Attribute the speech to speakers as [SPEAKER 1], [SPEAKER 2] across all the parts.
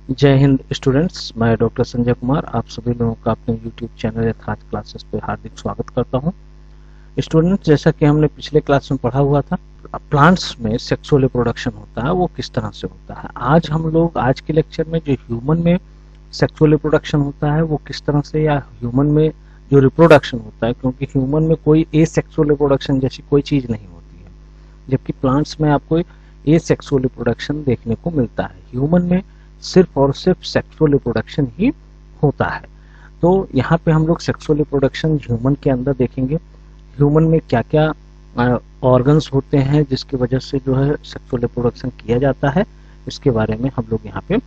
[SPEAKER 1] जय हिंद स्टूडेंट्स, मैं डॉक्टर संजय कुमार आप सभी लोगों का अपने यूट्यूब चैनल यथार्थ क्लासेस पे हार्दिक स्वागत करता हूं। स्टूडेंट्स, जैसा कि हमने पिछले क्लास में पढ़ा हुआ था, प्लांट्स में सेक्सुअल रिप्रोडक्शन होता है वो किस तरह से होता है। आज के लेक्चर में जो ह्यूमन में सेक्सुअल रिप्रोडक्शन होता है वो किस तरह से, या ह्यूमन में जो रिप्रोडक्शन होता है, क्योंकि ह्यूमन में कोई एसेक्सुअल रिप्रोडक्शन जैसी कोई चीज नहीं होती है, जबकि प्लांट्स में आपको एसेक्सुअल रिप्रोडक्शन देखने को मिलता है। ह्यूमन में सिर्फ और सिर्फ सेक्सुअल रिप्रोडक्शन ही होता है। तो यहाँ पे हम लोग सेक्सुअल रिप्रोडक्शन ह्यूमन के अंदर देखेंगे। ह्यूमन में क्या क्या ऑर्गन्स होते हैं जिसकी वजह से जो है सेक्सुअल रिप्रोडक्शन किया जाता है, इसके बारे में हम लोग यहाँ पे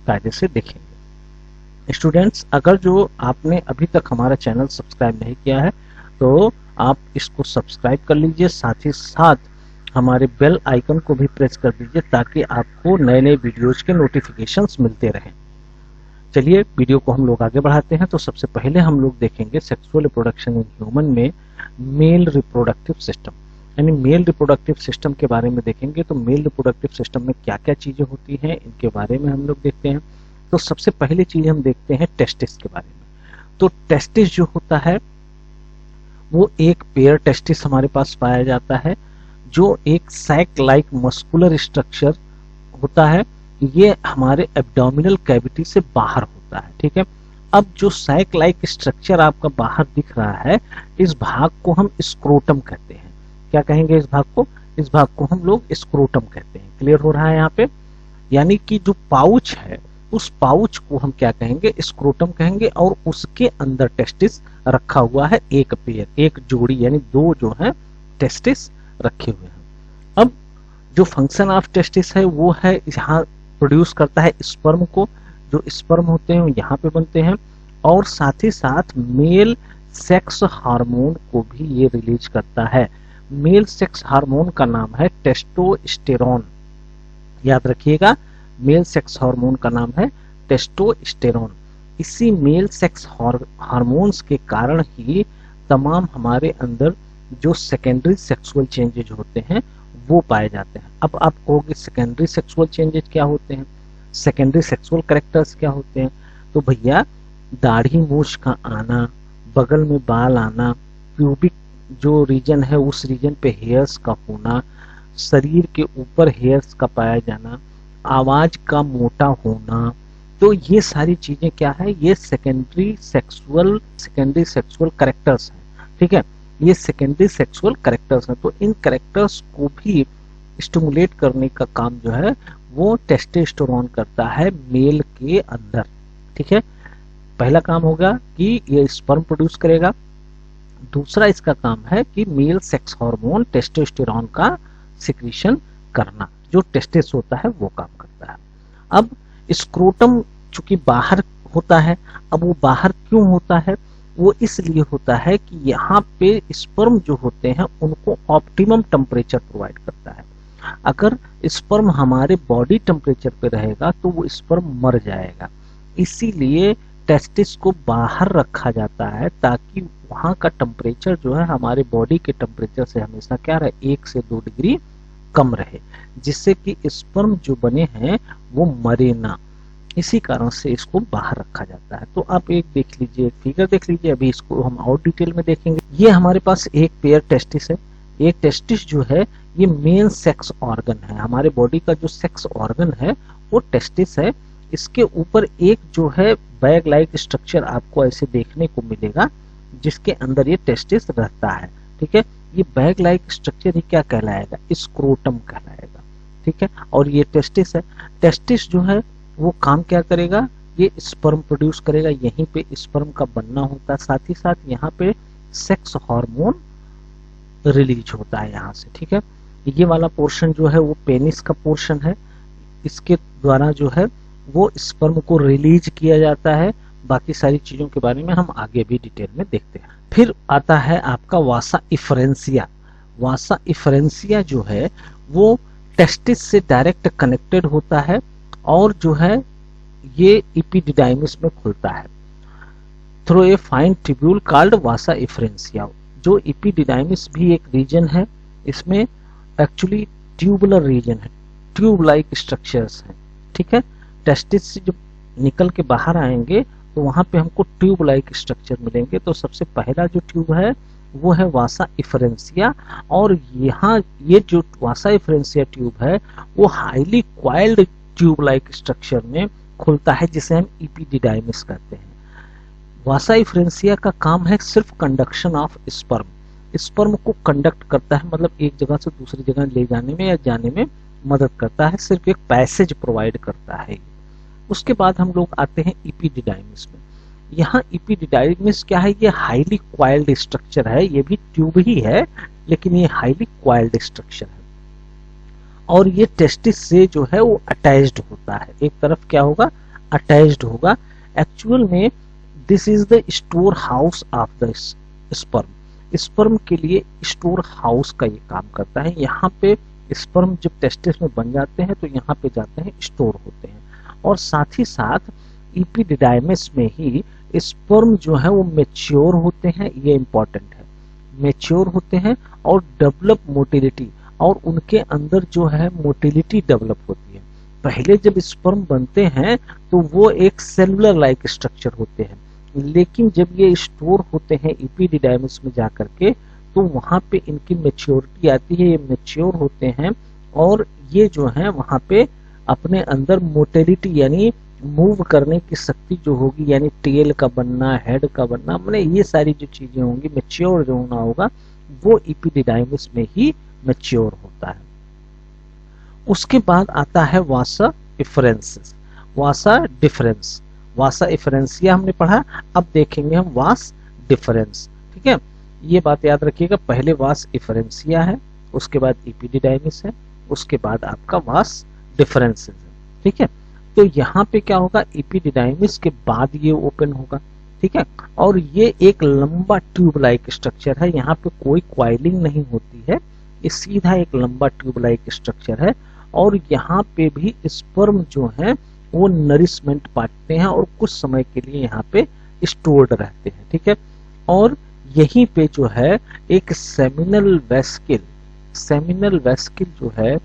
[SPEAKER 1] कायदे से देखेंगे। स्टूडेंट्स, अगर जो आपने अभी तक हमारा चैनल सब्सक्राइब नहीं किया है तो आप इसको सब्सक्राइब कर लीजिए, साथ ही साथ हमारे बेल आइकन को भी प्रेस कर दीजिए ताकि आपको नए नए वीडियोज के नोटिफिकेशंस मिलते रहें। चलिए वीडियो को हम लोग आगे बढ़ाते हैं। तो सबसे पहले हम लोग देखेंगे सेक्सुअल रिप्रोडक्शन इन ह्यूमन में मेल रिप्रोडक्टिव सिस्टम, यानी मेल रिप्रोडक्टिव सिस्टम के बारे में देखेंगे। तो मेल रिप्रोडक्टिव सिस्टम में क्या क्या चीजें होती हैं इनके बारे में हम लोग देखते हैं। तो सबसे पहली चीज हम देखते हैं टेस्टिस के बारे में। तो टेस्टिस जो होता है वो एक पेयर टेस्टिस हमारे पास पाया जाता है, जो एक सैक लाइक मस्कुलर स्ट्रक्चर होता है। ये हमारे एब्डोमिनल कैविटी से बाहर होता है, ठीक है। अब जो सैक लाइक स्ट्रक्चर आपका बाहर दिख रहा है, इस भाग को हम स्क्रोटम कहते हैं। क्या कहेंगे इस भाग को? इस भाग को हम लोग स्क्रोटम कहते हैं। क्लियर हो रहा है यहाँ पे? यानी कि जो पाउच है उस पाउच को हम क्या कहेंगे? स्क्रोटम कहेंगे। और उसके अंदर टेस्टिस रखा हुआ है, एक पेयर, एक जोड़ी, यानी दो जो है टेस्टिस रखे हुए हैं। अब जो फंक्शन ऑफ टेस्टिस है वो है यहाँ प्रोड्यूस करता है स्पर्म को। जो स्पर्म होते हैं यहाँ पे बनते हैं, और साथ ही साथ मेल सेक्स हार्मोन को भी ये रिलीज करता है। मेल सेक्स हार्मोन का नाम है टेस्टोस्टेरोन। याद रखिएगा, मेल सेक्स हार्मोन का नाम है टेस्टोस्टेरोन। इसी मेल सेक्स हार्मोन्स के कारण ही तमाम हमारे अंदर जो सेकेंडरी सेक्सुअल चेंजेज होते हैं वो पाए जाते हैं। अब आप कहोगे सेकेंडरी सेक्सुअल चेंजेज क्या होते हैं, सेकेंडरी सेक्सुअल कैरेक्टर्स क्या होते हैं? तो भैया, दाढ़ी मूछ का आना, बगल में बाल आना, प्यूबिक जो रीजन है उस रीजन पे हेयर्स का होना, शरीर के ऊपर हेयर्स का पाया जाना, आवाज का मोटा होना, तो ये सारी चीजें क्या है? ये सेकेंडरी सेक्सुअल कैरेक्टर्स हैं, ठीक है। ये सेकेंडरी सेक्सुअल कैरेक्टर्स हैं। तो इन कैरेक्टर्स को भी स्टिमुलेट करने का काम जो है वो टेस्टोस्टेरोन करता है मेल के अंदर, ठीक है। पहला काम होगा कि ये स्पर्म प्रोड्यूस करेगा। दूसरा इसका काम है कि मेल सेक्स हार्मोन टेस्टोस्टेरोन का सिक्रीशन करना, जो टेस्टिस होता है वो काम करता है। अब स्क्रोटम चूंकि बाहर होता है, अब वो बाहर क्यों होता है? वो इसलिए होता है कि यहाँ पे स्पर्म जो होते हैं उनको ऑप्टिमम टेम्परेचर प्रोवाइड करता है। अगर स्पर्म हमारे बॉडी टेम्परेचर पे रहेगा तो वो स्पर्म मर जाएगा। इसीलिए टेस्टिस को बाहर रखा जाता है ताकि वहां का टेम्परेचर जो है हमारे बॉडी के टेम्परेचर से हमेशा क्या रहे? 1 से 2 डिग्री कम रहे, जिससे कि स्पर्म जो बने हैं वो मरे ना। इसी कारण से इसको बाहर रखा जाता है। तो आप एक देख लीजिए, फिगर देख लीजिए, अभी इसको हम और डिटेल में देखेंगे। ये हमारे पास एक पेयर टेस्टिस है। एक टेस्टिस जो है ये मेन सेक्स ऑर्गन है। हमारे बॉडी का जो सेक्स ऑर्गन है वो टेस्टिस है। इसके ऊपर एक जो है बैग लाइक स्ट्रक्चर आपको ऐसे देखने को मिलेगा जिसके अंदर ये टेस्टिस रहता है, ठीक है। ये बैग लाइक स्ट्रक्चर ही क्या कहलाएगा? स्क्रोटम कहलाएगा, ठीक है। और ये टेस्टिस है। टेस्टिस जो है वो काम क्या करेगा? ये स्पर्म प्रोड्यूस करेगा। यहीं पे स्पर्म का बनना होता है, साथ ही साथ यहाँ पे सेक्स हार्मोन रिलीज होता है यहाँ से, ठीक है। ये वाला पोर्शन जो है वो पेनिस का पोर्शन है। इसके द्वारा जो है वो स्पर्म को रिलीज किया जाता है। बाकी सारी चीजों के बारे में हम आगे भी डिटेल में देखते हैं। फिर आता है आपका वासा इफरेंसिया। वासा इफरेंसिया जो है वो टेस्टिस से डायरेक्ट कनेक्टेड होता है और जो है ये इपिडिडाइमिस में खुलता है through a fine tubule called Vasa efferentia. जो इपिडिडाइमिस भी एक रीजन है, इसमें एक्चुअली ट्यूबुलर रीजन है, ट्यूब लाइक स्ट्रक्चर्स हैं, ठीक है। टेस्टिस से जो निकल के बाहर आएंगे तो वहां पे हमको ट्यूब लाइक स्ट्रक्चर मिलेंगे। तो सबसे पहला जो ट्यूब है वो है वासा इफरेंसिया, और यहाँ ये जो वासा इफरेंसिया ट्यूब है वो highly coiled tube like structure में खुलता है, जिसे हम इपीडिडाइमिस कहते हैं। वासा इफरेंसिया का काम है सिर्फ कंडक्शन ऑफ स्पर्म, स्पर्म को कंडक्ट करता है, मतलब एक जगह से दूसरी जगह ले जाने में या जाने में मदद करता है, सिर्फ एक पैसेज प्रोवाइड करता है। उसके बाद हम लोग आते हैं इपीडिडाइमिस में। यहाँ इपीडिडाइमिस क्या है, ये हाईली क्वाइल्ड स्ट्रक्चर है, ये भी ट्यूब ही है लेकिन ये हाईली क्वाइल्ड स्ट्रक्चर है, और ये टेस्टिस से जो है वो अटैच्ड होता है, एक तरफ क्या होगा, अटैच्ड होगा। एक्चुअल में this is the store house of the sperm, sperm के लिए स्टोर हाउस का ये काम करता है। यहाँ पे स्पर्म जब टेस्टिस में बन जाते हैं तो यहाँ पे जाते हैं, स्टोर होते हैं, और साथ ही साथ इपीडिडाइमिस में ही स्पर्म जो है वो मेच्योर होते हैं, ये इंपॉर्टेंट है, मेच्योर होते हैं और डेवलप मोटिलिटी, और उनके अंदर जो है मोटिलिटी डेवलप होती है। पहले जब स्पर्म बनते हैं तो वो एक सेलुलर लाइक स्ट्रक्चर होते हैं, लेकिन जब ये स्टोर होते हैं इपीडिडाइमिस में जाकर के तो वहां पे इनकी मेच्योरिटी आती है, ये मेच्योर होते हैं, और ये जो है वहां पे अपने अंदर मोटिलिटी यानी मूव करने की शक्ति जो होगी, यानी टेल का बनना, हेड का बनना, मतलब ये सारी जो चीजें होंगी, मेच्योर जो होना होगा वो इपीडिडाइमिस में ही मेच्योर होता है। उसके बाद आता है वासा इफरेंसिस, वासा डिफरेंस, वासा इफरेंसिया हमने पढ़ा, अब देखेंगे हम वास डिफरेंस। ठीक है, ये बात याद रखिएगा, पहले वास इफरेंसिया है, उसके बाद इपीडिडाइमिस है, उसके बाद आपका वास डिफरेंसिस है। ठीक है, तो यहाँ पे क्या होगा, इपीडिडाइमिस के बाद ये ओपन होगा। ठीक है, और ये एक लंबा ट्यूब लाइक स्ट्रक्चर है, यहाँ पे कोई क्वाइलिंग नहीं होती है, ये सीधा एक लंबा ट्यूब लाइक स्ट्रक्चर है, और यहाँ पे भी स्पर्म जो है वो नरिशमेंट पाते हैं और कुछ समय के लिए यहाँ पे स्टोर्ड रहते हैं। ठीक है, और यहीं पे जो है एक सेमिनल वेस्किल, सेमिनल वेस्किल जो है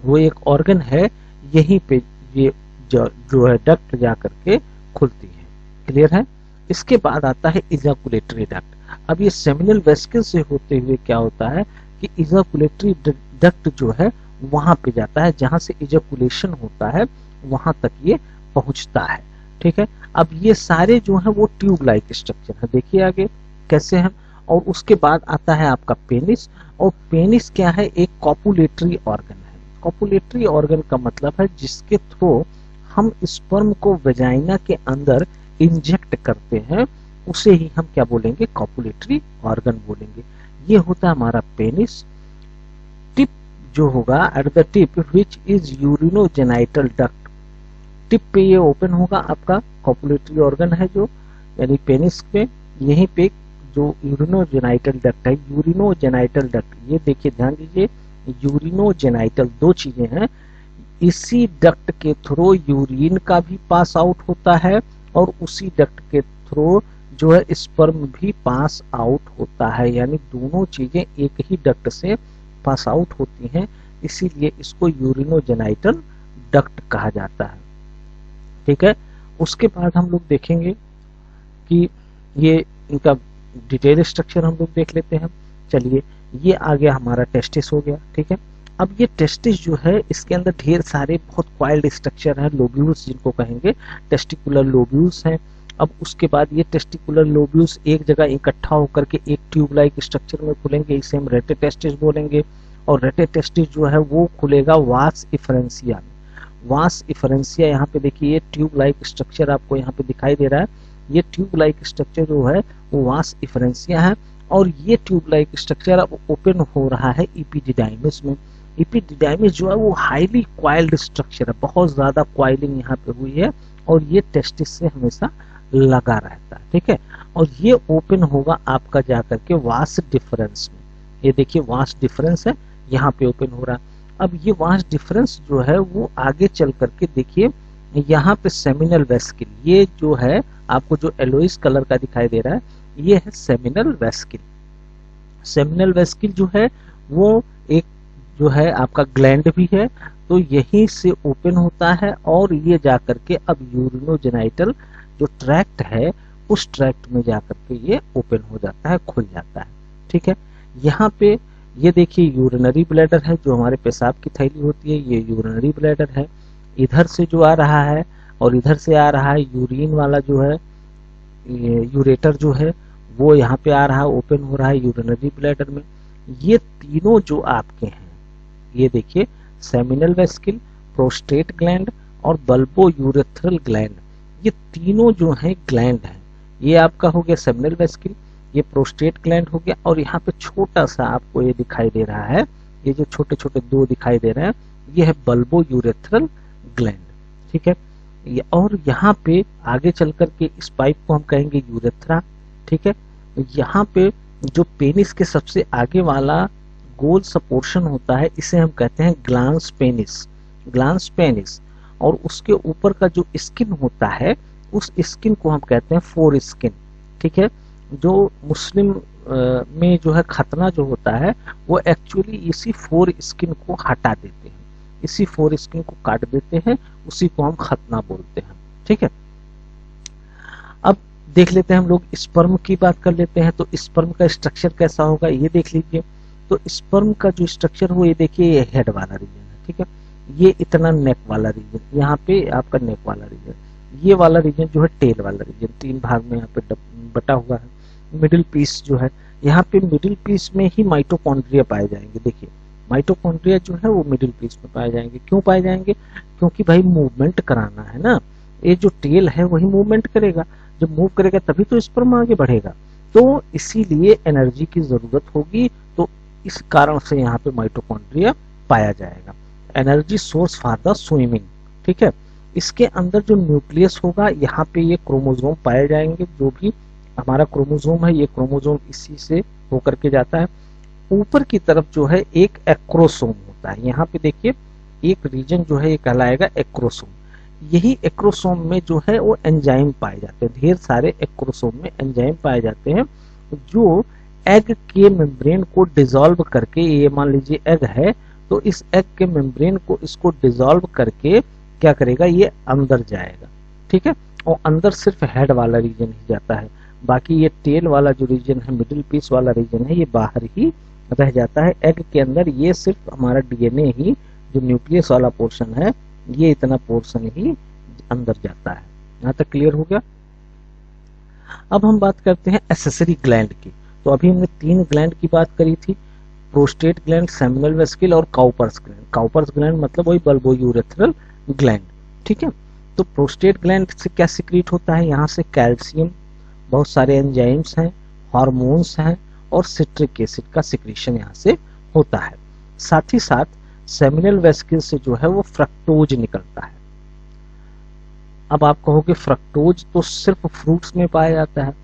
[SPEAKER 1] वो एक ऑर्गन है, यहीं पे ये जो है डक्ट जा करके खुलती है। क्लियर है। इसके बाद आता है इजाकुलेटरी डक्ट। अब ये सेमिनल वेस्किल से होते हुए क्या होता है कि इजाकुलेटरी डक्ट जो है वहां पे जाता है, जहां से इजाकुलेशन होता है वहां तक ये पहुंचता है। ठीक है, अब ये सारे जो है वो ट्यूब लाइक स्ट्रक्चर है, देखिए आगे कैसे है। और उसके बाद आता है आपका पेनिस, और पेनिस क्या है, एक कॉपुलेटरी ऑर्गन है। कॉपुलेटरी ऑर्गन का मतलब है जिसके थ्रू हम स्पर्म को वेजाइना के अंदर इंजेक्ट करते हैं, उसे ही हम क्या बोलेंगे, कॉपुलेटरी ऑर्गन बोलेंगे। ये होता है हमारा पेनिस। टिप जो होगा, at the tip which is urinogenital duct, tip पे ये ओपन होगा आपका कॉपुलेटरी ऑर्गन है जो, यानी पेनिस पे यहीं पे जो यूरिनोजेनाइटल डक्ट है, यूरिनोजेनाइटल डक्ट, ये देखिए ध्यान दीजिए, यूरिनोजेनाइटल दो चीजें हैं, इसी डक्ट के थ्रू यूरिन का भी पास आउट होता है और उसी डक्ट के थ्रू जो है स्पर्म भी पास आउट होता है, यानी दोनों चीजें एक ही डक्ट से पास आउट होती हैं, इसीलिए इसको यूरिनोजेनाइटल डक्ट कहा जाता है। ठीक है, उसके बाद हम लोग देखेंगे कि ये इनका डिटेल स्ट्रक्चर हम लोग देख लेते हैं। चलिए, ये आ गया हमारा टेस्टिस हो गया। ठीक है, अब ये टेस्टिस जो है इसके अंदर ढेर सारे बहुत क्वाइल्ड स्ट्रक्चर है, लोब्यूल्स जिनको कहेंगे, टेस्टिकुलर लोब्यूल्स हैं। अब उसके बाद ये टेस्टिकुलर लोब्यूल्स एक जगह इकट्ठा होकर के एक ट्यूब लाइक स्ट्रक्चर में खुलेंगे, इसे हम रेटे टेस्टिस बोलेंगे, और रेटे टेस्टिस जो है वो खुलेगा वास इफरेंसिया में। वास इफरेंसिया यहाँ पे देखिए, ये ट्यूब लाइक स्ट्रक्चर आपको यहाँ पे दिखाई दे रहा है, ये ट्यूब लाइक स्ट्रक्चर जो है वो वास इफरेंसिया है, और ये ट्यूब लाइक स्ट्रक्चर अब ओपन हो रहा है इपीडिडाइमिस में। इपीडिडाइमिस जो है वो हाईली क्वाइल्ड स्ट्रक्चर है, बहुत ज्यादा क्वाइलिंग यहाँ पे हुई है, और ये टेस्टिस से हमेशा लगा रहता है। ठीक है, और ये ओपन होगा आपका जाकर के वास डिफरेंस में, ये देखिए वास डिफरेंस है, यहाँ पे ओपन हो रहा है। अब ये वास डिफरेंस जो है वो आगे चल करके देखिए, यहाँ पे सेमिनल वेस्किल, ये जो है आपको जो एलोइस कलर का दिखाई दे रहा है, ये है सेमिनल वेस्किल। सेमिनल वेस्किल जो है वो एक जो है आपका ग्लैंड भी है, तो यहीं से ओपन होता है और ये जाकर के अब यूरिनोजेनाइटल जो ट्रैक्ट है उस ट्रैक्ट में जाकर के ये ओपन हो जाता है, खुल जाता है। ठीक है, यहाँ पे ये देखिए यूरिनरी ब्लैडर है, जो हमारे पेशाब की थैली होती है, ये यूरिनरी ब्लैडर है। इधर से जो आ रहा है और इधर से आ रहा है यूरिन वाला जो है, यूरेटर जो है वो यहाँ पे आ रहा है, ओपन हो रहा है यूरिनरी ब्लैडर में। ये तीनों जो आपके हैं, ये देखिए सेमिनल वेस्किल, प्रोस्टेट ग्लैंड और बल्बो यूरेथ्रल ग्लैंड, ये तीनों जो हैं ग्लैंड हैं। ये आपका हो गया सेमिनल वेस्किल, ये प्रोस्टेट ग्लैंड हो गया, और यहाँ पे छोटा सा आपको ये दिखाई दे रहा है, ये जो छोटे छोटे दो दिखाई दे रहे हैं, ये है बल्बो यूरेथ्रल ग्लैंड। ठीक है, और यहाँ पे आगे चल करके इस पाइप को हम कहेंगे यूरेथ्रा। ठीक है, यहाँ पे जो पेनिस के सबसे आगे वाला गोल सा पोर्शन होता है, इसे हम कहते हैं ग्लांस पेनिस, ग्लांस पेनिस। और उसके ऊपर का जो स्किन होता है, उस स्किन को हम कहते हैं फोर स्किन। ठीक है, जो मुस्लिम में जो है खतना जो होता है वो एक्चुअली इसी फोर स्किन को हटा देते हैं, इसी फोर स्किन को काट देते हैं, उसी को हम खतना बोलते हैं। ठीक है, अब देख लेते हैं हम लोग स्पर्म की बात कर लेते हैं। तो स्पर्म का स्ट्रक्चर कैसा होगा ये देख लीजिए। तो स्पर्म का जो स्ट्रक्चर हो, ये देखिए ये हेड वाला रीजन है। ठीक है, ये इतना नेक वाला रीजन, यहाँ पे आपका नेक वाला रीजन, ये वाला रीजन जो है टेल वाला रीजन, तीन भाग में यहाँ पे बटा हुआ है। मिडिल पीस जो है, यहाँ पे मिडिल पीस में ही माइटोकॉन्ड्रिया पाए जाएंगे। देखिए माइटोकॉन्ड्रिया जो है वो मिडिल पीस में पाए जाएंगे। क्यों पाए जाएंगे? क्योंकि भाई मूवमेंट कराना है ना, ये जो टेल है वही मूवमेंट करेगा, जब मूव करेगा तभी तो स्पर्म आगे बढ़ेगा, तो इसीलिए एनर्जी की जरूरत होगी, तो इस कारण से यहाँ पे माइटोकॉन्ड्रिया पाया जाएगा। Energy source for the swimming. ठीक है, इसके अंदर जो न्यूक्लियस होगा, यहाँ पे ये क्रोमोजोम पाए जाएंगे, जो भी हमारा क्रोमोजोम है, ये क्रोमोजोम इसी से होकर के जाता है। ऊपर की तरफ जो है एक एक्रोसोम होता है, यहाँ पे देखिए एक रीजन जो है ये कहलाएगा एक्रोसोम। यही एक्रोसोम में जो है वो एंजाइम पाए जाते हैं, ढेर सारे एक्रोसोम में एंजाइम पाए जाते हैं, जो एग के मेम्ब्रेन को डिसॉल्व करके, ये मान लीजिए एग है, तो इस एग के मेम्ब्रेन को इसको डिसॉल्व करके क्या करेगा, ये अंदर जाएगा। ठीक है, और अंदर सिर्फ हेड वाला रीजन ही जाता है, बाकी ये टेल वाला जो रीजन है, मिडिल पीस वाला रीजन है, ये बाहर ही रह जाता है। एग के अंदर ये सिर्फ हमारा डीएनए ही, जो न्यूक्लियस वाला पोर्शन है, ये इतना पोर्शन ही अंदर जाता है। यहाँ तक क्लियर हो गया। अब हम बात करते हैं एसेसरी ग्लैंड की। तो अभी हमने तीन ग्लैंड की बात करी थी, प्रोस्टेट ग्लैंड, सेमिनल वेस्किल और काउपर्स ग्लैंड। काउपर्स ग्लैंड मतलब वही बल्बो यूरेथ्रल ग्लैंड। ठीक है, तो प्रोस्टेट ग्लैंड से क्या सिक्रीट होता है, यहाँ से कैल्शियम, बहुत सारे एंजाइम्स हैं, हार्मोन्स हैं और सिट्रिक एसिड का सिक्रीशन यहाँ से होता है। साथ ही साथ सेमिनल वेस्किल से जो है वो फ्रक्टोज निकलता है। अब आप कहोगे फ्रक्टोज तो सिर्फ फ्रूट्स में पाया जाता है।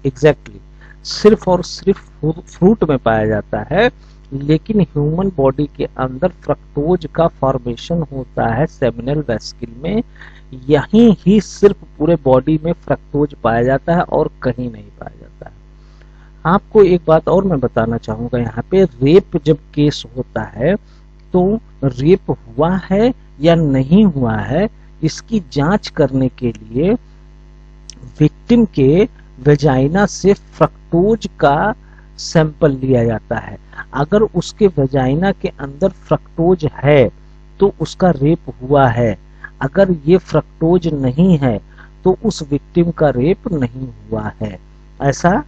[SPEAKER 1] एग्जैक्टली, सिर्फ और सिर्फ फ्रूट में पाया जाता है, लेकिन ह्यूमन बॉडी के अंदर फ्रक्टोज का फॉर्मेशन होता है सेमिनल वेस्किल में। यहीं ही सिर्फ पूरे बॉडी में फ्रक्टोज पाया जाता है और कहीं नहीं पाया जाता है। आपको एक बात और मैं बताना चाहूंगा, यहाँ पे रेप जब केस होता है तो रेप हुआ है या नहीं हुआ है, इसकी जांच करने के लिए विक्टिम के वेजाइना से फ्रक्टोज का सैंपल लिया जाता है। अगर उसके वेजाइना के अंदर फ्रक्टोज है तो उसका रेप हुआ है, अगर ये फ्रक्टोज नहीं है तो उस विक्टिम का रेप नहीं हुआ है। ऐसा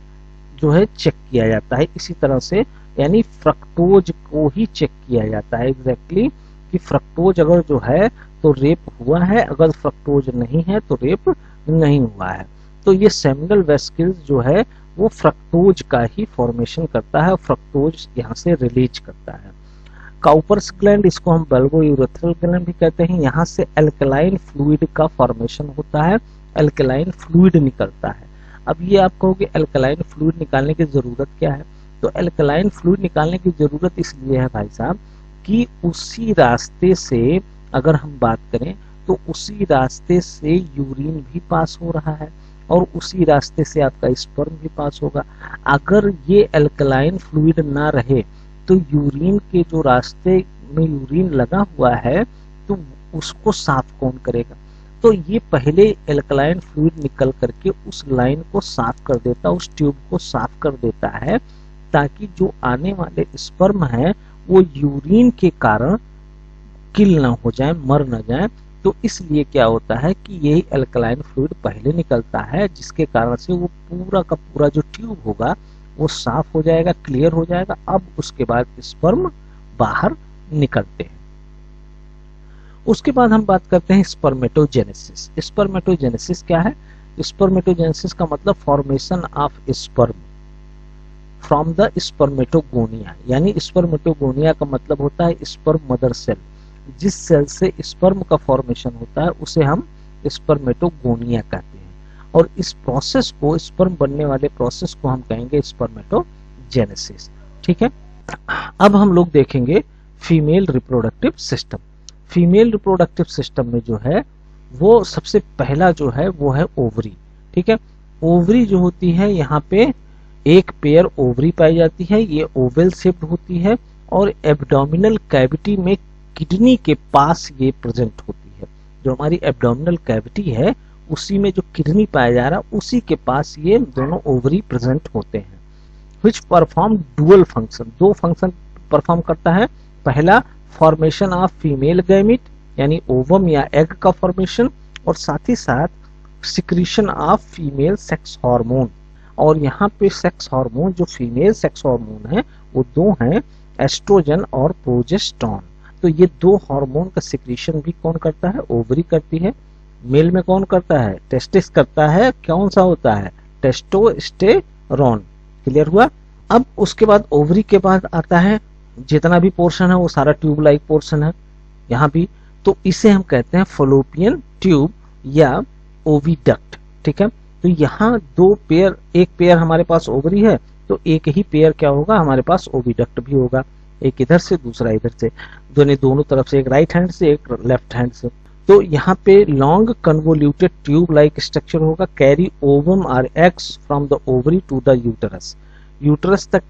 [SPEAKER 1] जो है चेक किया जाता है। इसी तरह से यानी फ्रक्टोज को ही चेक किया जाता है एग्जैक्टली कि फ्रक्टोज अगर जो है तो रेप हुआ है, अगर फ्रक्टोज नहीं है तो रेप नहीं हुआ है। तो ये सेमिनल वेस्किल्स जो है वो फ्रक्टोज का ही फॉर्मेशन करता है, फ्रक्टोज यहाँ से रिलीज करता है। काउपर्स ग्लैंड, इसको हम बल्बो यूरेथ्रल ग्लैंड भी कहते हैं, यहाँ से एल्कलाइन फ्लूइड का फॉर्मेशन होता है, एल्कलाइन फ्लूइड निकलता है। अब ये आप कहोगे एल्कलाइन फ्लूइड निकालने की जरूरत क्या है, तो एल्कलाइन फ्लूइड निकालने की जरूरत इसलिए है भाई साहब कि उसी रास्ते से अगर हम बात करें तो उसी रास्ते से यूरिन भी पास हो रहा है और उसी रास्ते से आपका स्पर्म भी पास होगा। अगर ये एल्कलाइन फ्लूइड ना रहे तो यूरिन के जो रास्ते में यूरिन लगा हुआ है तो उसको साफ कौन करेगा? तो ये पहले एल्कलाइन फ्लूइड निकल करके उस लाइन को साफ कर देता, उस ट्यूब को साफ कर देता है, ताकि जो आने वाले स्पर्म है वो यूरिन के कारण किल ना हो जाए, मर ना जाए। तो इसलिए क्या होता है कि यही एल्कलाइन फ्लूइड पहले निकलता है, जिसके कारण से वो पूरा का पूरा जो ट्यूब होगा वो साफ हो जाएगा, क्लियर हो जाएगा। अब उसके बाद स्पर्म बाहर निकलते हैं। उसके बाद हम बात करते हैं स्पर्मेटोजेनेसिस। स्पर्मेटोजेनेसिस क्या है? स्पर्मेटोजेनेसिस का मतलब formation of sperm from the spermatogonia, यानी स्पर्मेटोगोनिया का मतलब होता है स्पर्म मदर सेल। जिस सेल से स्पर्म का फॉर्मेशन होता है उसे हम स्पर्मेटोगोनिया कहते हैं, और इस प्रोसेस को, स्पर्म बनने वाले प्रोसेस को हम कहेंगे स्पर्मेटोजेनेसिस। ठीक है। अब हम लोग देखेंगे female reproductive system. Female reproductive system में जो है वो सबसे पहला जो है वो है ओवरी। ठीक है। ओवरी जो होती है, यहाँ पे एक पेयर ओवरी पाई जाती है, ये ओवल शेप्ड होती है और एब्डोमिनल कैविटी में किडनी के पास ये प्रेजेंट होती है। जो हमारी एब्डोमिनल कैविटी है उसी में जो किडनी पाया जा रहा है उसी के पास ये दोनों ओवरी प्रेजेंट होते हैं। विच परफॉर्म डुअल फंक्शन, दो फंक्शन परफॉर्म करता है। पहला फॉर्मेशन ऑफ फीमेल गैमिट यानी ओवम या एग का फॉर्मेशन, और साथ ही साथ secretion of female sex hormone. और यहाँ पे सेक्स हार्मोन, जो फीमेल सेक्स हार्मोन है वो दो हैं, एस्ट्रोजन और प्रोजेस्टेरोन। तो ये दो हार्मोन का सिक्रीशन भी कौन करता है? ओवरी करती है। मेल में कौन करता है? टेस्टिस करता है। कौन सा होता है? टेस्टोस्टेरोन। क्लियर हुआ? अब उसके बाद ओवरी के बाद आता है जितना भी पोर्शन है वो सारा ट्यूब लाइक पोर्शन है यहाँ भी, तो इसे हम कहते हैं फलोपियन ट्यूब या ओविडक्ट। ठीक है। तो यहाँ दो पेयर, एक पेयर हमारे पास ओवरी है तो एक ही पेयर क्या होगा? हमारे पास ओविडक्ट भी होगा, एक इधर से दूसरा इधर से, दोनों तरफ से, एक राइट हैंड से एक लेफ्ट हैंड से। तो यहाँ पे long convoluted tube like structure होगा, कैरी ओवम और eggs from the ovary to the uterus. Uterus तक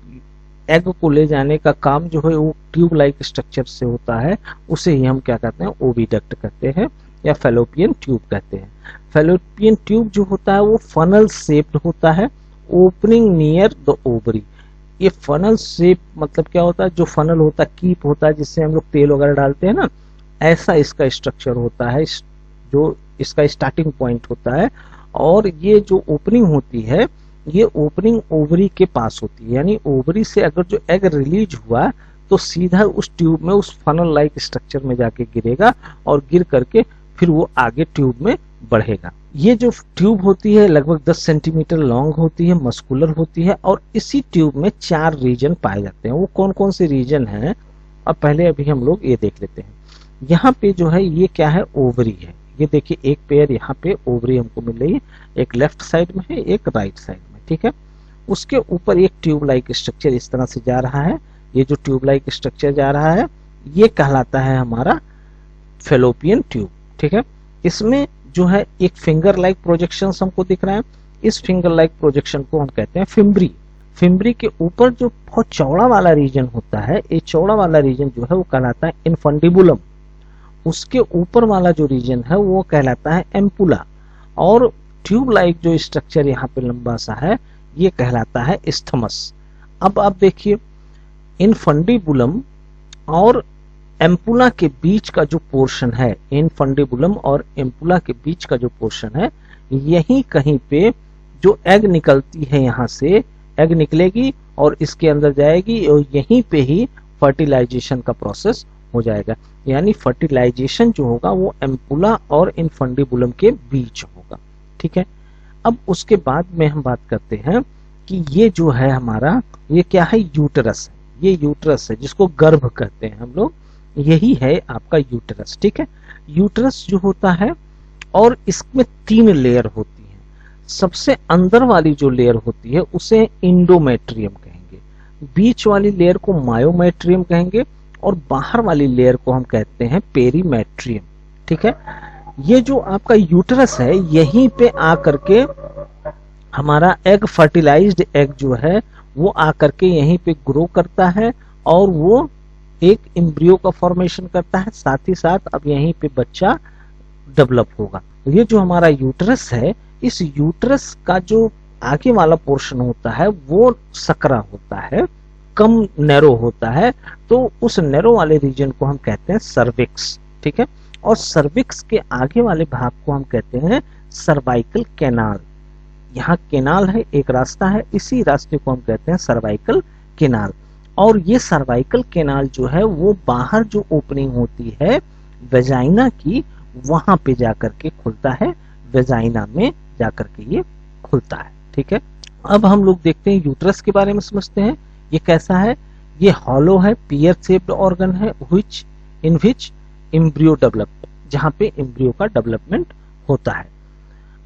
[SPEAKER 1] एग को ले जाने का काम जो है वो ट्यूब लाइक स्ट्रक्चर से होता है, उसे ही हम क्या कहते हैं? ओविडक्ट कहते हैं या फैलोपियन ट्यूब कहते हैं। फैलोपियन ट्यूब जो होता है वो फनल शेप्ड होता है, ओपनिंग नियर द ओवरी। ये फनल शेप मतलब क्या होता है? जो फनल होता है, कीप होता है जिससे हम लोग तेल वगैरह डालते हैं ना, ऐसा इसका स्ट्रक्चर होता है, जो इसका स्टार्टिंग पॉइंट होता है। और ये जो ओपनिंग होती है ये ओपनिंग ओवरी के पास होती है, यानी ओवरी से अगर जो एग रिलीज हुआ तो सीधा उस ट्यूब में, उस फनल लाइक स्ट्रक्चर में जाके गिरेगा और गिर करके फिर वो आगे ट्यूब में बढ़ेगा। ये जो ट्यूब होती है लगभग 10 सेंटीमीटर लॉन्ग होती है, मस्कुलर होती है, और इसी ट्यूब में 4 रीजन पाए जाते हैं। वो कौन कौन से रीजन हैं? अब पहले अभी हम लोग ये देख लेते हैं। यहाँ पे जो है ये क्या है? ओवरी है। ये देखिए एक पेयर यहाँ पे ओवरी हमको मिल रही है, एक लेफ्ट साइड में है, एक राइट साइड में। ठीक है। उसके ऊपर एक ट्यूब लाइक स्ट्रक्चर इस तरह से जा रहा है। ये जो ट्यूब लाइक स्ट्रक्चर जा रहा है ये कहलाता है हमारा फैलोपियन ट्यूब। ठीक है। इसमें जो है एक फिंगर लाइक प्रोजेक्शन हमको दिख रहा है, इस फिंगर लाइक प्रोजेक्शन को हम कहते हैं फिम्ब्री। फिम्ब्री के ऊपर जो बहुत चौड़ा वाला रीजन होता है, ये चौड़ा वाला रीजन जो है वो कहलाता है इनफंडिबुलम। उसके ऊपर वाला जो रीजन है वो कहलाता है एम्पुला, और ट्यूब लाइक जो स्ट्रक्चर यहाँ पे लंबा सा है ये कहलाता है इस्थमस। अब आप देखिए इनफंडिबुलम और एम्पुला के बीच का जो पोर्शन है, इनफंडिबुलम और एम्पुला के बीच का जो पोर्शन है, यहीं कहीं पे जो एग निकलती है, यहाँ से एग निकलेगी और इसके अंदर जाएगी और यहीं पे ही फर्टिलाइजेशन का प्रोसेस हो जाएगा। यानी फर्टिलाइजेशन जो होगा वो एम्पुला और इनफंडिबुलम के बीच होगा। ठीक है। अब उसके बाद में हम बात करते हैं कि ये जो है हमारा, ये क्या है? यूटरस है। ये यूटरस है जिसको गर्भ कहते हैं हम लोग, यही है आपका यूटरस। ठीक है। यूटरस जो होता है और इसमें 3 लेयर होती है। सबसे अंदर वाली जो लेयर होती है उसे इंडोमेट्रियम कहेंगे, बीच वाली लेयर को मायोमेट्रियम कहेंगे, और बाहर वाली लेयर को हम कहते हैं पेरीमेट्रियम। ठीक है। ये जो आपका यूटरस है यहीं पे आकर के हमारा एग, फर्टिलाइज्ड एग जो है वो आकर के यहीं पे ग्रो करता है और वो एक एम्ब्रियो का फॉर्मेशन करता है, साथ ही साथ अब यहीं पे बच्चा डेवलप होगा। तो ये जो हमारा यूट्रस है, इस यूट्रस का जो आगे वाला पोर्शन होता है वो सकरा होता है, कम नैरो होता है। तो उस नैरो वाले रीजन को हम कहते हैं सर्विक्स, ठीक है। और सर्विक्स के आगे वाले भाग को हम कहते हैं सर्वाइकल कैनाल। यहाँ कैनाल है, एक रास्ता है, इसी रास्ते को हम कहते हैं सर्वाइकल कैनाल। और ये सर्वाइकल कैनाल जो है वो बाहर जो ओपनिंग होती है वेजाइना की, वहां पे जाकर के खुलता है, वेजाइना में जाकर के ये खुलता है, ठीक है। अब हम लोग देखते हैं यूट्रस के बारे में समझते हैं। ये कैसा है? ये हॉलो है, पियर शेप्ड ऑर्गन है, इन विच एम्ब्रियो डेवलप, जहां पे एम्ब्रियो का डेवलपमेंट होता है।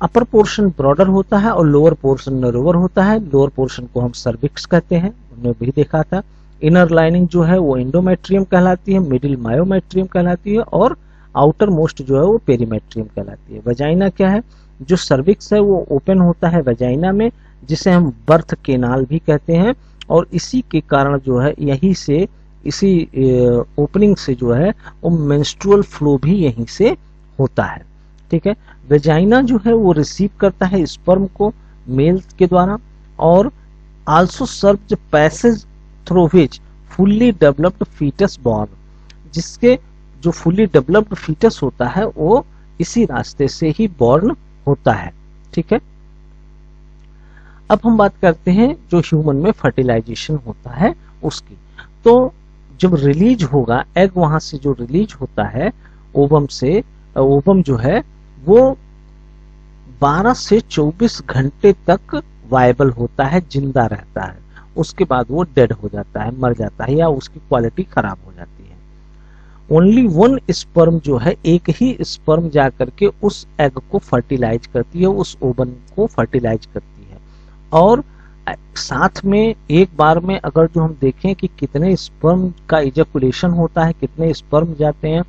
[SPEAKER 1] अपर पोर्शन ब्रॉडर होता है और लोअर पोर्शन नैरोवर होता है। लोअर पोर्शन को हम सर्विक्स कहते हैं, हमने भी देखा था। इनर लाइनिंग जो है वो एंडोमेट्रियम कहलाती है, मिडिल मायोमेट्रियम कहलाती है और आउटर मोस्ट जो है वो पेरीमेट्रियम कहलाती है। वजाइना क्या है? जो सर्विक्स है वो ओपन होता है वजाइना में, जिसे हम बर्थ केनाल भी कहते हैं। और इसी के कारण जो है यहीं से, इसी ओपनिंग से जो है वो मेंस्ट्रुअल फ्लो भी यहीं से होता है, ठीक है। वेजाइना जो है वो रिसीव करता है स्पर्म को मेल के द्वारा और also serve the passage through which fully developed foetus born, जिसके जो फुल्ली डेवलप्ड फीटस होता है वो इसी रास्ते से ही बॉर्न होता है, ठीक है। अब हम बात करते हैं जो ह्यूमन में फर्टिलाइजेशन होता है उसकी। तो जब रिलीज होगा एग, वहां से जो रिलीज होता है ओवम से, ओवम जो है वो 12 से 24 घंटे तक वायबल होता है, जिंदा रहता है। उसके बाद वो डेड हो जाता है, मर जाता है या उसकी क्वालिटी खराब हो जाती है। ओनली वन स्पर्म जो है, एक ही स्पर्म जाकर के उस एग को फर्टिलाइज करती है, उस ओवन को फर्टिलाइज करती है। और साथ में एक बार में अगर जो हम देखें कि कितने स्पर्म का इजैकुलेशन होता है, कितने स्पर्म जाते हैं,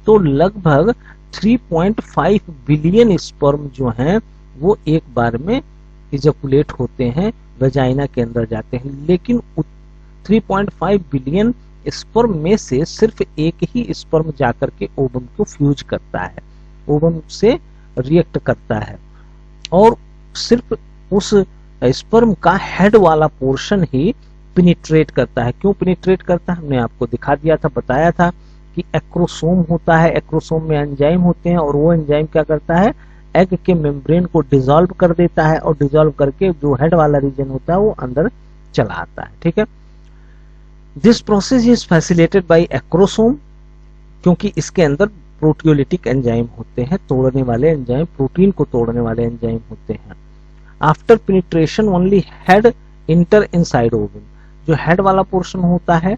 [SPEAKER 1] तो लगभग 3.5 बिलियन स्पर्म जो हैं वो एक बार में इजैकुलेट होते हैं, वजाइना के अंदर जाते हैं। लेकिन 3.5 बिलियन स्पर्म में से सिर्फ एक ही स्पर्म जाकर के ओवम को फ्यूज करता है, ओवम से रिएक्ट करता है। और सिर्फ उस स्पर्म का हेड वाला पोर्शन ही पेनिट्रेट करता है। क्यों पेनिट्रेट करता है? हमने आपको दिखा दिया था, बताया था कि एक्रोसोम होता है, एक्रोसोम में एंजाइम होते हैं और वो एंजाइम क्या करता है, एग के मेम्ब्रेन को डिसॉल्व कर देता है और डिसॉल्व करके जो हेड वाला रीजन होता है वो अंदर चला आता है, ठीक है। This process is facilitated bye acrosome, क्योंकि इसके अंदर प्रोटियोलिटिक एंजाइम होते हैं, तोड़ने वाले एंजाइम, प्रोटीन को तोड़ने वाले एंजाइम होते हैं। After penetration only head inter inside ovum, जो हेड वाला पोर्शन होता है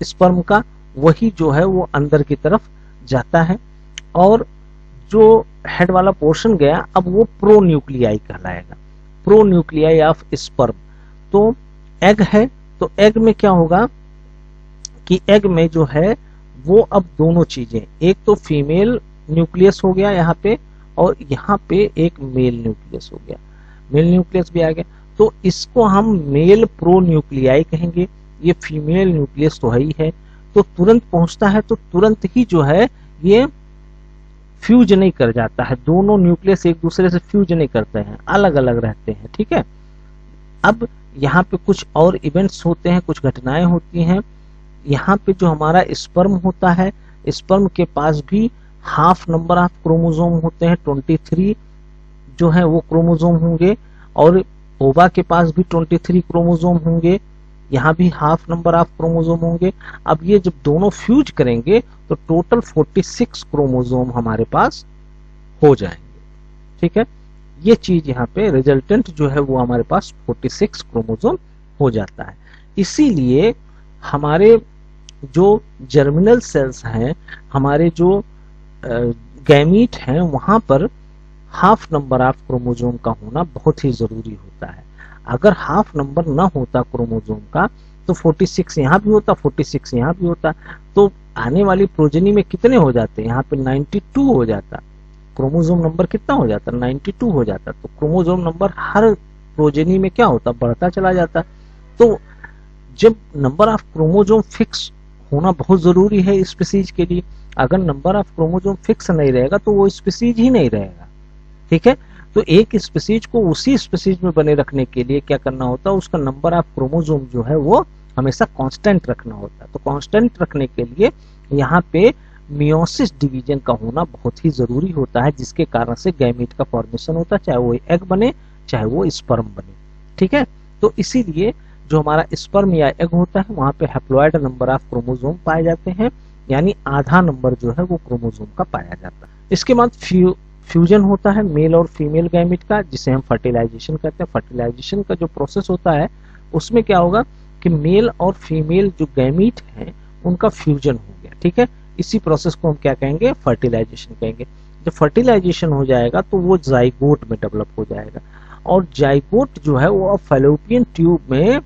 [SPEAKER 1] स्पर्म का वही जो है वो अंदर की तरफ जाता है। और जो हेड वाला पोर्शन गया अब वो प्रोन्यूक्लियाई कहलाएगा, प्रोन्यूक्लियाई ऑफ स्पर्म। तो एग है, तो एग में क्या होगा कि एग में जो है वो अब दोनों चीजें, एक तो फीमेल न्यूक्लियस हो गया यहाँ पे और यहाँ पे एक मेल न्यूक्लियस हो गया, मेल न्यूक्लियस भी आ गया। तो इसको हम मेल प्रोन्यूक्लियाई कहेंगे, ये फीमेल न्यूक्लियस तो है ही है। तो तुरंत पहुंचता है तो तुरंत ही जो है ये फ्यूज नहीं कर जाता है, दोनों न्यूक्लियस एक दूसरे से फ्यूज नहीं करते हैं, अलग अलग रहते हैं, ठीक है। अब यहाँ पे कुछ और इवेंट्स होते हैं, कुछ घटनाएं होती हैं। यहाँ पे जो हमारा स्पर्म होता है, स्पर्म के पास भी हाफ नंबर ऑफ क्रोमोसोम होते हैं, 23 जो है वो क्रोमोसोम होंगे। और ओवा के पास भी 23 क्रोमोसोम होंगे, यहाँ भी हाफ नंबर ऑफ क्रोमोसोम होंगे। अब ये जब दोनों फ्यूज करेंगे तो टोटल 46 क्रोमोसोम हमारे पास हो जाएंगे, ठीक है। ये चीज यहाँ पे रिजल्टेंट जो है वो हमारे पास 46 क्रोमोसोम हो जाता है। इसीलिए हमारे जो जर्मिनल सेल्स हैं, हमारे जो गैमीट हैं, वहां पर हाफ नंबर ऑफ क्रोमोसोम का होना बहुत ही जरूरी होता है। अगर हाफ नंबर ना होता क्रोमोसोम का तो 46 यहाँ भी होता, 46 यहाँ भी होता, तो आने वाली प्रोजेनी में कितने हो जाते? यहाँ पे 92 हो जाता, क्रोमोसोम नंबर कितना हो जाता? 92 हो जाता। तो क्रोमोसोम नंबर हर प्रोजेनी में क्या होता? बढ़ता चला जाता। तो जब नंबर ऑफ क्रोमोसोम फिक्स होना बहुत जरूरी है स्पीसीज के लिए। अगर नंबर ऑफ क्रोमोसोम फिक्स नहीं रहेगा तो वो स्पीसीज ही नहीं रहेगा। ठीक है, तो एक स्पीसीज को उसी स्पीसीज में बने रखने के लिए क्या करना होता है, उसका नंबर ऑफ क्रोमोसोम जो है वो हमेशा कांस्टेंट रखना होता है। तो कांस्टेंट रखने के लिए यहाँ पे मियोसिस डिवीजन का होना बहुत ही जरूरी होता है, जिसके कारण से गैमीट का फॉर्मेशन होता है, चाहे वो एग बने चाहे वो स्पर्म बने। ठीक है, तो इसीलिए जो हमारा स्पर्म या एग होता है वहां पे हैप्लॉइड नंबर ऑफ क्रोमोसोम पाए जाते हैं, यानी आधा नंबर जो है वो क्रोमोसोम का पाया जाता है। इसके बाद फ्यूजन होता है मेल और फीमेल गैमीट का, जिसे हम फर्टिलाइजेशन कहते हैं। फर्टिलाइजेशन का जो प्रोसेस होता है उसमें क्या होगा कि मेल और फीमेल जो गैमीट हैं उनका फ्यूजन हो गया। ठीक है, इसी प्रोसेस को हम क्या कहेंगे, फर्टिलाइजेशन कहेंगे। जब फर्टिलाइजेशन हो जाएगा तो वो जाइगोट में डेवलप हो जाएगा, और जाइगोट जो है वो फैलोपियन ट्यूब में,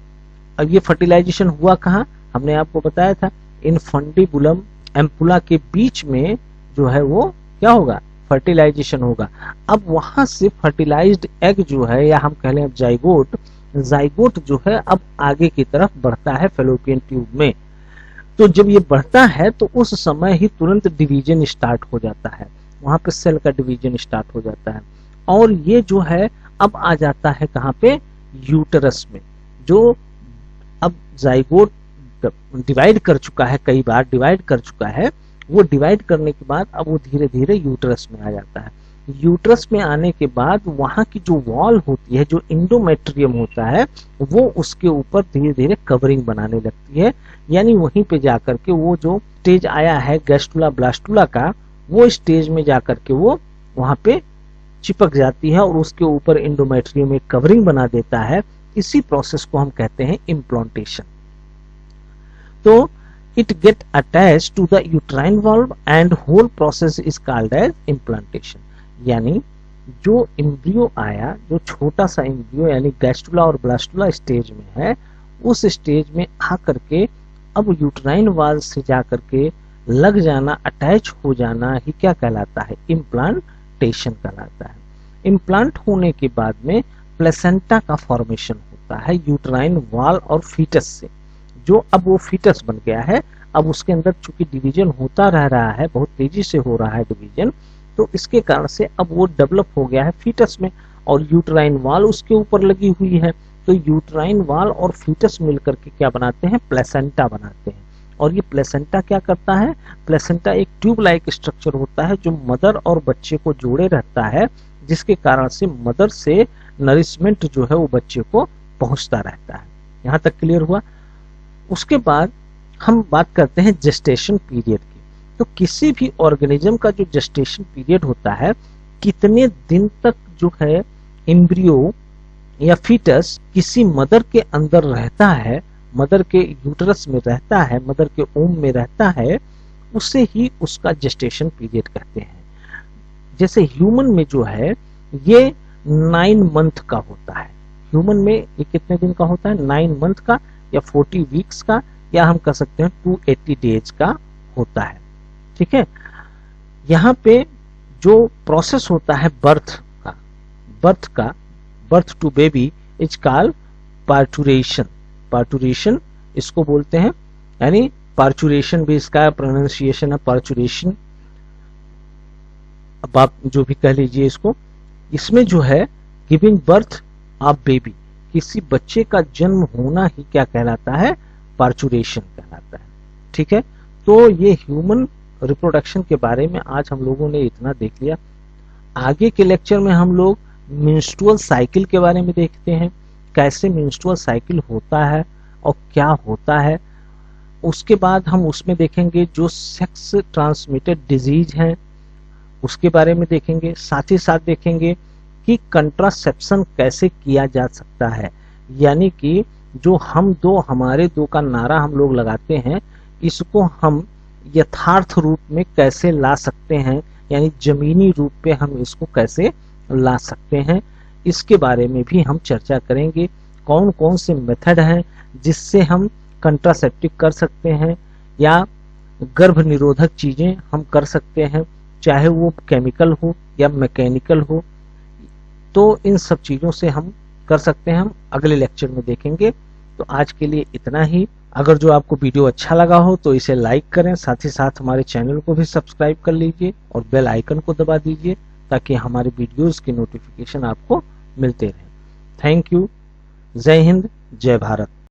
[SPEAKER 1] अब ये फर्टिलाइजेशन हुआ कहाँ, हमने आपको बताया था इनफंडिबुलम एम्पुला के बीच में जो है वो क्या होगा, फर्टिलाइजेशन होगा। अब वहां से फर्टिलाइज्ड एग जो है, या हम कह लें अब जाइगोट जो है अब आगे की तरफ बढ़ता है फैलोपियन ट्यूब में। तो जब ये बढ़ता है तो उस समय ही तुरंत डिवीजन स्टार्ट हो जाता है, वहां पे सेल का डिवीजन स्टार्ट हो जाता है, और ये जो है अब आ जाता है कहाँ पे, यूटरस में। जो अब जाइगोट डिवाइड कर चुका है, कई बार डिवाइड कर चुका है, वो डिवाइड करने के बाद अब वो धीरे धीरे यूटरस में आ जाता है। यूटरस में आने के बाद वहां की जो वॉल होती है, जो इंडोमेट्रियम होता है, वो उसके ऊपर धीरे धीरे कवरिंग बनाने लगती है, यानी वहीं पे जाकर के वो जो स्टेज आया है गैस्टुला ब्लास्टुला का, वो स्टेज में जाकर के वो वहां पे चिपक जाती है और उसके ऊपर इंडोमेट्रियम एक कवरिंग बना देता है। इसी प्रोसेस को हम कहते हैं इम्प्लांटेशन। तो it get attached to the uterine valve and whole process is called as implantation। यानी जो एम्ब्रियो आया, जो छोटा सा एम्ब्रियो यानी गैस्टुला और ब्लास्टुला स्टेज में है, उस स्टेज में आकर के अब यूटराइन वाल से जाकर के लग जाना, अटैच हो जाना ही क्या कहलाता है, इम्प्लांटेशन कहलाता है। इम्प्लांट होने के बाद में प्लेसेंटा का फॉर्मेशन होता है यूटराइन वाल और फीटस से, जो अब वो फीटस बन गया है। अब उसके अंदर चूंकि डिवीजन होता रह रहा है, बहुत तेजी से हो रहा है डिवीजन, तो इसके कारण से अब वो डेवलप हो गया है फीटस में, और यूटराइन वाल उसके ऊपर लगी हुई है। तो यूटराइन वाल और फीटस मिलकर के क्या बनाते हैं, प्लेसेंटा बनाते हैं। और ये प्लेसेंटा क्या करता है, प्लेसेंटा एक ट्यूब लाइक स्ट्रक्चर होता है जो मदर और बच्चे को जोड़े रहता है, जिसके कारण से मदर से नरिशमेंट जो है वो बच्चे को पहुंचता रहता है। यहाँ तक क्लियर हुआ। उसके बाद हम बात करते हैं जेस्टेशन पीरियड की। तो किसी भी ऑर्गेनिज्म का जो जेस्टेशन पीरियड होता है, कितने दिन तक जो है एम्ब्रियो या फीटस किसी मदर के अंदर रहता है, मदर के यूटरस में रहता है, मदर के ओम में रहता है, उसे ही उसका जेस्टेशन पीरियड कहते हैं। जैसे ह्यूमन में जो है ये 9 मंथ का होता है। ह्यूमन में ये कितने दिन का होता है, 9 मंथ का या 40 वीक्स का, या हम कह सकते हैं 280 डेज का होता है। ठीक है, यहाँ पे जो प्रोसेस होता है birth to baby is called parturition. Parturition इसको बोलते हैं, यानी पार्चुरेशन भी इसका प्रोनाउंसिएशन है, पार्चुरेशन। अब आप जो भी कह लीजिए इसको। इसमें जो है गिविंग बर्थ ऑफ बेबी, किसी बच्चे का जन्म होना ही क्या कहलाता है, पार्चुरेशन कहलाता है। ठीक है, तो ये ह्यूमन रिप्रोडक्शन के बारे में आज हम लोगों ने इतना देख लिया। आगे के लेक्चर में हम लोग मेंस्ट्रुअल साइकिल के बारे में देखते हैं, कैसे मेंस्ट्रुअल साइकिल होता है और क्या होता है। उसके बाद हम उसमें देखेंगे जो सेक्स ट्रांसमिटेड डिजीज हैं उसके बारे में देखेंगे। साथ ही साथ देखेंगे कि कंट्रासेप्शन कैसे किया जा सकता है, यानी कि जो हमारे दो का नारा हम लोग लगाते हैं, इसको हम यथार्थ रूप में कैसे ला सकते हैं, यानी जमीनी रूप पे हम इसको कैसे ला सकते हैं, इसके बारे में भी हम चर्चा करेंगे। कौन कौन से मेथड हैं जिससे हम कंट्रासेप्टिव कर सकते हैं या गर्भ निरोधक चीजें हम कर सकते हैं, चाहे वो केमिकल हो या मैकेनिकल हो। तो इन सब चीजों से हम कर सकते हैं, हम अगले लेक्चर में देखेंगे। तो आज के लिए इतना ही। अगर जो आपको वीडियो अच्छा लगा हो तो इसे लाइक करें, साथ ही साथ हमारे चैनल को भी सब्सक्राइब कर लीजिए और बेल आइकन को दबा दीजिए ताकि हमारे वीडियोस की नोटिफिकेशन आपको मिलते रहे। Thank you. जय हिंद, जय भारत।